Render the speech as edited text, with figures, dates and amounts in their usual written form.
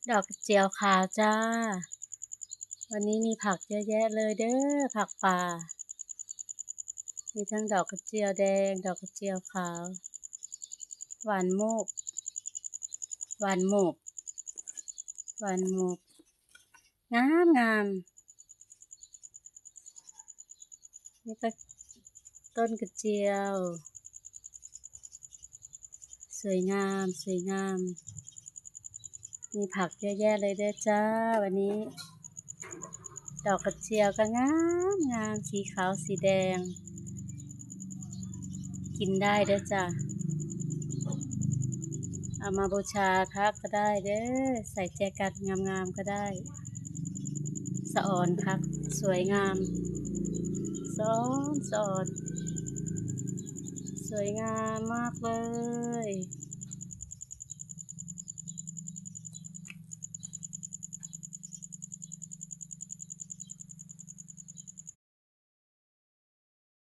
ดอกกระเจียวขาวจ้าวันนี้มีผักเยอะแยะเลยเด้อผักป่ามีทั้งดอกกระเจียวแดงดอกกระเจียวขาวหวานโมกหวานโมกหวานโมกงามงามนี่ก็ต้นกระเจียวสวยงามสวยงามมีผักเยอะแยะเลยเด้อจ้าวันนี้ดอกกระเจียวก็งามงามสีขาวสีแดงกินได้เด้อจ้าเอามาบูชาพระก็ได้เด้อใส่แจกันงามๆก็ได้สะออนคักสวยงามสอนสวยงามมากเลย